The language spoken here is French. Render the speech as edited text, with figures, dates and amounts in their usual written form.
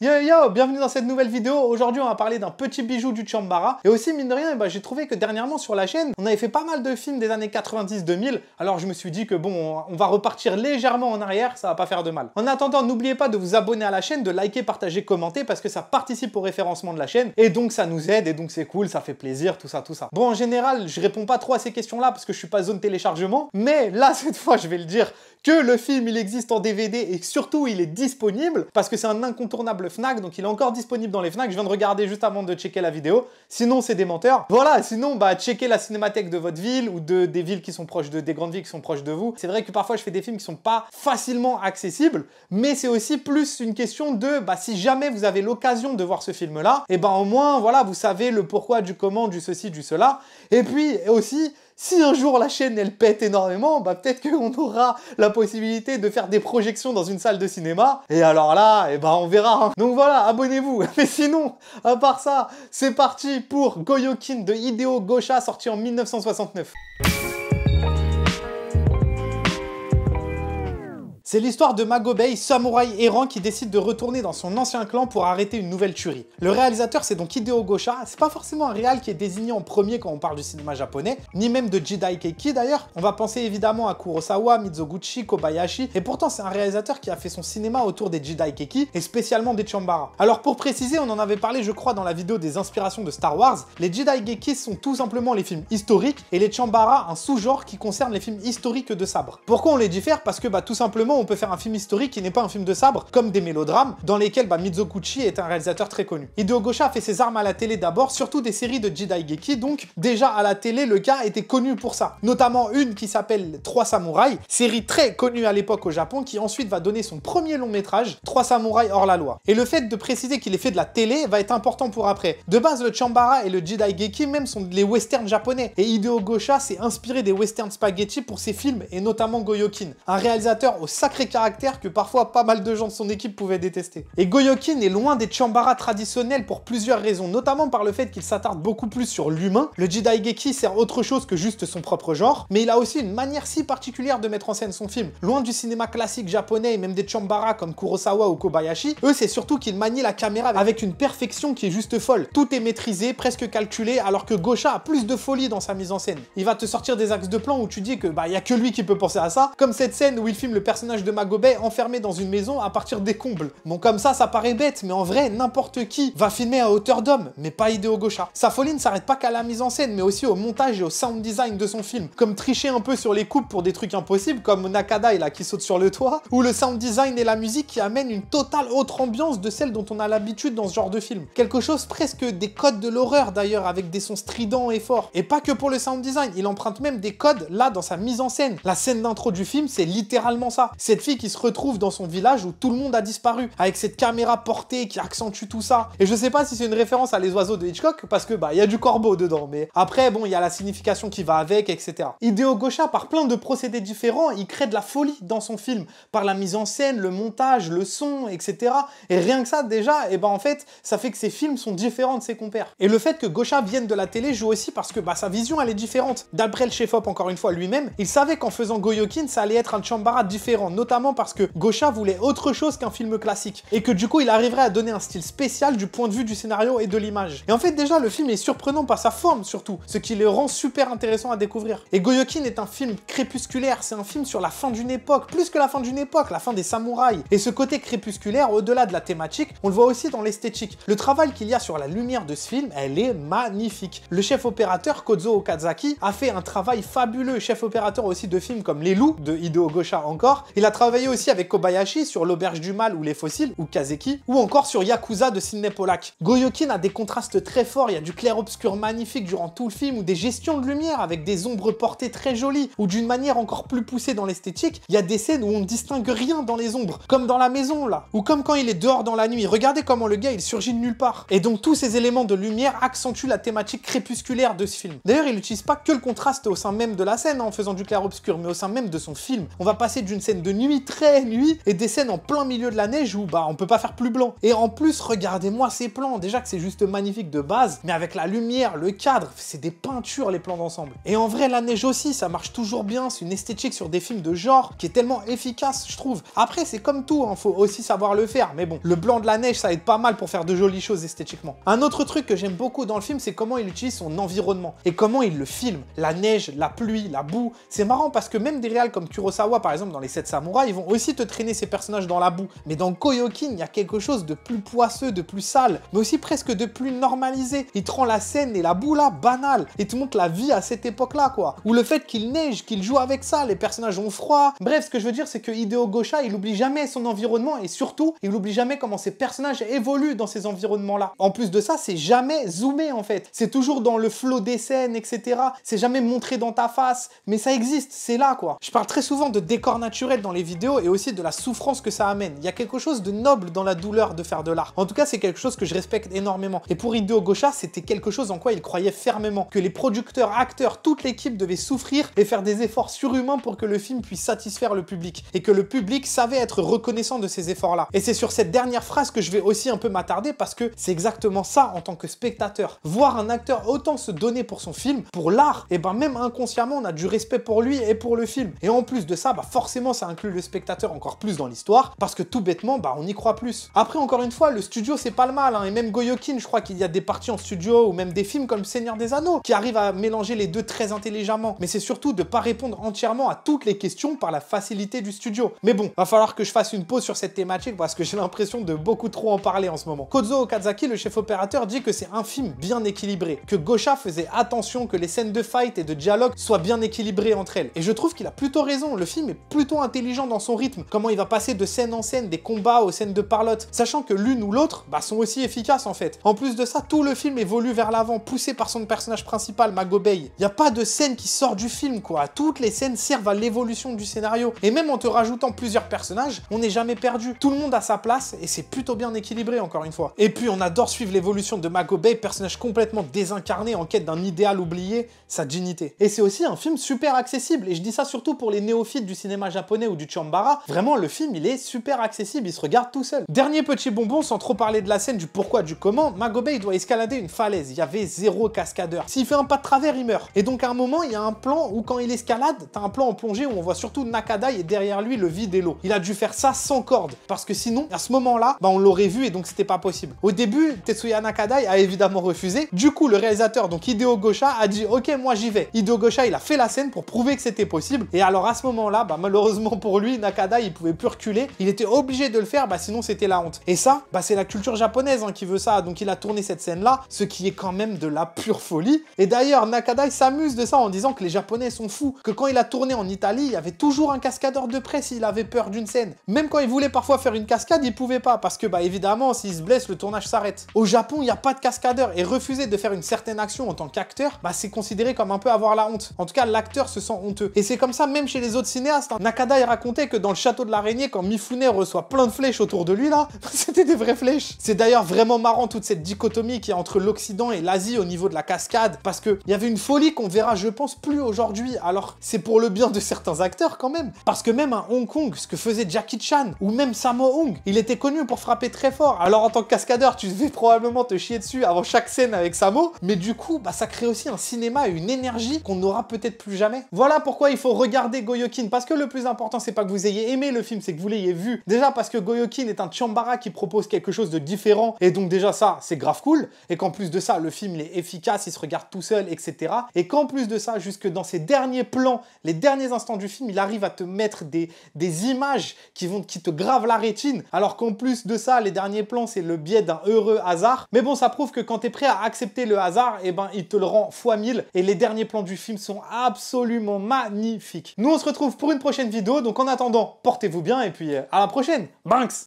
Yo yo, bienvenue dans cette nouvelle vidéo. Aujourd'hui, on va parler d'un petit bijou du Tchambara. Et aussi, mine de rien, j'ai trouvé que dernièrement sur la chaîne, on avait fait pas mal de films des années 90-2000. Alors je me suis dit que bon, on va repartir légèrement en arrière, ça va pas faire de mal. En attendant, n'oubliez pas de vous abonner à la chaîne, de liker, partager, commenter, parce que ça participe au référencement de la chaîne. Et donc ça nous aide, et donc c'est cool, ça fait plaisir, tout ça, tout ça. Bon, en général, je réponds pas trop à ces questions-là, parce que je suis pas zone téléchargement. Mais là, cette fois, je vais le dire, que le film il existe en DVD et surtout il est disponible parce que c'est un incontournable Fnac, donc il est encore disponible dans les Fnac. Je viens de regarder juste avant de checker la vidéo, sinon c'est des menteurs. Voilà, sinon checkez la cinémathèque de votre ville ou des villes qui sont proches des grandes villes qui sont proches de vous. C'est vrai que parfois je fais des films qui sont pas facilement accessibles, mais c'est aussi plus une question de si jamais vous avez l'occasion de voir ce film là, et au moins voilà, vous savez le pourquoi du comment, du ceci, du cela. Et puis aussi, si un jour la chaîne elle pète énormément, peut-être qu'on aura la possibilité de faire des projections dans une salle de cinéma. Et alors là, on verra. Donc voilà, abonnez-vous. Mais sinon, à part ça, c'est parti pour Goyokin de Hideo Gosha, sorti en 1969. C'est l'histoire de Magobei, samouraï errant qui décide de retourner dans son ancien clan pour arrêter une nouvelle tuerie. Le réalisateur, c'est donc Hideo Gosha. C'est pas forcément un réal qui est désigné en premier quand on parle du cinéma japonais, ni même de Jidai Keiki d'ailleurs. On va penser évidemment à Kurosawa, Mizoguchi, Kobayashi, et pourtant c'est un réalisateur qui a fait son cinéma autour des Jidai Keiki, et spécialement des Tchambara. Alors pour préciser, on en avait parlé je crois dans la vidéo des inspirations de Star Wars, les Jidai Keiki sont tout simplement les films historiques, et les Tchambara un sous-genre qui concerne les films historiques de sabre. Pourquoi on les diffère? Parce que tout simplement on peut faire un film historique qui n'est pas un film de sabre, comme des mélodrames, dans lesquels Mizoguchi est un réalisateur très connu. Hideo Gosha a fait ses armes à la télé d'abord, surtout des séries de Jidai Keiki, donc déjà à la télé, le gars était connu pour ça. Notamment une qui s'appelle 3 samouraïs, série très connue à l'époque au Japon, qui ensuite va donner son premier long métrage, 3 samouraïs hors la loi. Et le fait de préciser qu'il ait fait de la télé va être important pour après. De base, le Tchambara et le Jidai Keiki même sont les westerns japonais, et Hideo Gosha s'est inspiré des westerns spaghetti pour ses films, et notamment Goyokin, un réalisateur au sacré caractère que parfois pas mal de gens de son équipe pouvaient détester. Et Goyokin est loin des Tchambara traditionnels pour plusieurs raisons, notamment par le fait qu'il s'attarde beaucoup plus sur l'humain. Le Jidai Keiki sert autre chose que juste son propre genre, mais il a aussi une manière si particulière de mettre en scène son film. Loin du cinéma classique japonais et même des Tchambara comme Kurosawa ou Kobayashi, eux c'est surtout qu'ils manient la caméra avec une perfection qui est juste folle. Tout est maîtrisé, presque calculé, alors que Gosha a plus de folie dans sa mise en scène. Il va te sortir des axes de plan où tu dis que y a que lui qui peut penser à ça, comme cette scène où il filme le personnage de Magobei enfermé dans une maison à partir des combles. Bon, comme ça paraît bête, mais en vrai, n'importe qui va filmer à hauteur d'homme, mais pas Hideo Gosha. Sa folie ne s'arrête pas qu'à la mise en scène, mais aussi au montage et au sound design de son film. Comme tricher un peu sur les coupes pour des trucs impossibles, comme Nakadai là qui saute sur le toit, ou le sound design et la musique qui amènent une totale autre ambiance de celle dont on a l'habitude dans ce genre de film. Quelque chose presque des codes de l'horreur d'ailleurs, avec des sons stridents et forts. Et pas que pour le sound design, il emprunte même des codes là dans sa mise en scène. La scène d'intro du film, c'est littéralement ça. Cette fille qui se retrouve dans son village où tout le monde a disparu, avec cette caméra portée qui accentue tout ça. Et je sais pas si c'est une référence à Les Oiseaux de Hitchcock, parce que il y a du corbeau dedans, mais après bon, il y a la signification qui va avec, etc. Hideo Gosha, par plein de procédés différents, il crée de la folie dans son film, par la mise en scène, le montage, le son, etc. Et rien que ça déjà, en fait, ça fait que ses films sont différents de ses compères. Et le fait que Gosha vienne de la télé joue aussi parce que sa vision elle est différente. D'après le chef-op encore une fois lui-même, il savait qu'en faisant Goyokin, ça allait être un Tchambara différent, notamment parce que Gosha voulait autre chose qu'un film classique, et que du coup il arriverait à donner un style spécial du point de vue du scénario et de l'image. Et en fait déjà le film est surprenant par sa forme surtout, ce qui le rend super intéressant à découvrir. Et Goyokin est un film crépusculaire, c'est un film sur la fin d'une époque, plus que la fin d'une époque, la fin des samouraïs. Et ce côté crépusculaire, au-delà de la thématique, on le voit aussi dans l'esthétique. Le travail qu'il y a sur la lumière de ce film, elle est magnifique. Le chef opérateur Kozo Okazaki a fait un travail fabuleux, chef opérateur aussi de films comme Les Loups de Hideo Gosha encore. Il a travaillé aussi avec Kobayashi sur L'Auberge du Mal ou Les Fossiles, ou Kazeki, ou encore sur Yakuza de Sidney Pollack. Goyokin a des contrastes très forts, il y a du clair-obscur magnifique durant tout le film, ou des gestions de lumière avec des ombres portées très jolies, ou d'une manière encore plus poussée dans l'esthétique, il y a des scènes où on ne distingue rien dans les ombres, comme dans la maison là, ou comme quand il est dehors dans la nuit. Regardez comment le gars il surgit de nulle part. Et donc tous ces éléments de lumière accentuent la thématique crépusculaire de ce film. D'ailleurs il n'utilise pas que le contraste au sein même de la scène en faisant du clair-obscur, mais au sein même de son film. On va passer d'une scène de nuit, très nuit, et des scènes en plein milieu de la neige où bah on peut pas faire plus blanc. Et en plus, regardez-moi ces plans, déjà que c'est juste magnifique de base, mais avec la lumière, le cadre, c'est des peintures les plans d'ensemble. Et en vrai, la neige aussi, ça marche toujours bien, c'est une esthétique sur des films de genre qui est tellement efficace, je trouve. Après, c'est comme tout, hein, faut aussi savoir le faire, mais bon, le blanc de la neige, ça aide pas mal pour faire de jolies choses esthétiquement. Un autre truc que j'aime beaucoup dans le film, c'est comment il utilise son environnement et comment il le filme. La neige, la pluie, la boue, c'est marrant parce que même des réals comme Kurosawa, par exemple, dans les 7 samouraïs, ils vont aussi te traîner ces personnages dans la boue. Mais dans Goyokin, il y a quelque chose de plus poisseux, de plus sale, mais aussi presque de plus normalisé. Il te rend la scène et la boue là banale et te montre la vie à cette époque-là, quoi. Ou le fait qu'il neige, qu'il joue avec ça, les personnages ont froid. Bref, ce que je veux dire, c'est que Hideo Gosha, il oublie jamais son environnement et surtout, il oublie jamais comment ses personnages évoluent dans ces environnements-là. En plus de ça, c'est jamais zoomé en fait. C'est toujours dans le flow des scènes, etc. C'est jamais montré dans ta face, mais ça existe, c'est là, quoi. Je parle très souvent de décor naturel dans les vidéos et aussi de la souffrance que ça amène. Il y a quelque chose de noble dans la douleur de faire de l'art. En tout cas, c'est quelque chose que je respecte énormément. Et pour Hideo Gosha, c'était quelque chose en quoi il croyait fermement. Que les producteurs, acteurs, toute l'équipe devait souffrir et faire des efforts surhumains pour que le film puisse satisfaire le public. Et que le public savait être reconnaissant de ces efforts-là. Et c'est sur cette dernière phrase que je vais aussi un peu m'attarder parce que c'est exactement ça en tant que spectateur. Voir un acteur autant se donner pour son film, pour l'art, et ben même inconsciemment, on a du respect pour lui et pour le film. Et en plus de ça, bah forcément, ça inclut le spectateur encore plus dans l'histoire parce que tout bêtement, bah on y croit plus. Après, encore une fois, le studio, c'est pas le mal, hein, et même Goyokin, je crois qu'il y a des parties en studio ou même des films comme Seigneur des Anneaux qui arrivent à mélanger les deux très intelligemment. Mais c'est surtout de pas répondre entièrement à toutes les questions par la facilité du studio. Mais bon, va falloir que je fasse une pause sur cette thématique parce que j'ai l'impression de beaucoup trop en parler en ce moment. Kozo Okazaki, le chef opérateur, dit que c'est un film bien équilibré, que Gosha faisait attention que les scènes de fight et de dialogue soient bien équilibrées entre elles. Et je trouve qu'il a plutôt raison, le film est plutôt intelligent dans son rythme, comment il va passer de scène en scène, des combats aux scènes de parlotte, sachant que l'une ou l'autre bah, sont aussi efficaces en fait. En plus de ça, tout le film évolue vers l'avant, poussé par son personnage principal, Magobei. Il n'y a pas de scène qui sort du film, quoi. Toutes les scènes servent à l'évolution du scénario. Et même en te rajoutant plusieurs personnages, on n'est jamais perdu. Tout le monde a sa place et c'est plutôt bien équilibré, encore une fois. Et puis, on adore suivre l'évolution de Magobei, personnage complètement désincarné en quête d'un idéal oublié, sa dignité. Et c'est aussi un film super accessible. Et je dis ça surtout pour les néophytes du cinéma japonais ou du Chambara. Vraiment, le film, il est super accessible. Il se regarde tout seul. Dernier petit bonbon, sans trop parler de la scène, du pourquoi, du comment, Magobei doit escalader une falaise. Il y avait 0 cascadeur. S'il fait un pas de travers, il meurt. Et donc, à un moment, il y a un plan où quand il escalade, t'as un plan en plongée où on voit surtout Nakadai et derrière lui le vide et l'eau. Il a dû faire ça sans corde. Parce que sinon, à ce moment-là, bah, on l'aurait vu et donc c'était pas possible. Au début, Tetsuya Nakadai a évidemment refusé. Du coup, le réalisateur, donc Hideo Gosha, a dit « Ok, moi j'y vais ». Hideo Gosha, il a fait la scène pour prouver que c'était possible. Et alors, à ce moment-là, bah, malheureusement pour lui, Nakadai, il pouvait plus reculer. Il était obligé de le faire, bah, sinon c'était la honte. Et ça, bah, c'est la culture japonaise hein, qui veut ça. Donc, il a tourné cette scène-là, ce qui est quand même de la pure folie. Et d'ailleurs, Nakadai s'amuse de ça en disant que les Japonais sont fous. Que quand il a tourné en Italie, il y avait toujours un cascadeur de près s'il avait peur d'une scène. Même quand il voulait parfois faire une cascade, il pouvait pas. Parce que, bah, évidemment, s'il se blesse, le tournage s'arrête. Au Japon, il n'y a pas de cascadeur. Et refuser de faire une certaine action en tant qu'acteur, bah, c'est considéré comme un peu avoir la honte. En tout cas, l'acteur se sent honteux. Et c'est comme ça même chez les autres cinéastes. Hein. Nakadai racontait que dans le château de l'araignée, quand Mifune reçoit plein de flèches autour de lui, là, c'était des vraies flèches. C'est d'ailleurs vraiment marrant toute cette dichotomie qu'il y a entre l'Occident et l'Asie au niveau de la cascade. Parce qu'il y avait une folie qu'on verra, je pense, plus aujourd'hui. Alors, c'est pour le bien de certains acteurs quand même. Parce que même à Hong Kong, ce que faisait Jackie Chan ou même Sammo Hung, il était connu pour frapper très fort. Alors en tant que cascadeur, tu devais probablement te chier dessus avant chaque scène avec Sammo. Mais du coup, bah, ça crée aussi un cinéma et une énergie qu'on n'aura peut-être plus jamais. Voilà pourquoi il faut regarder Goyokin. Parce que le plus important, c'est pas que vous ayez aimé le film, c'est que vous l'ayez vu. Déjà parce que Goyokin est un Chambara qui propose quelque chose de différent. Et donc déjà ça, c'est grave cool. Et qu'en plus de ça, le film il est efficace, il se regarde tout seul, etc. Et qu'en plus de ça, jusque dans ses derniers plans, les derniers instants du film, il arrive à te mettre des images qui te gravent la rétine. Alors qu'en plus de ça, les derniers plans, c'est le biais d'un heureux hasard. Mais bon, ça prouve que quand t'es prêt à accepter le hasard, et ben il te le rend fois 1000. Et les derniers plans du film sont absolument magnifiques. Nous, on se retrouve pour une prochaine vidéo. Donc en attendant, portez-vous bien et puis à la prochaine. Banks!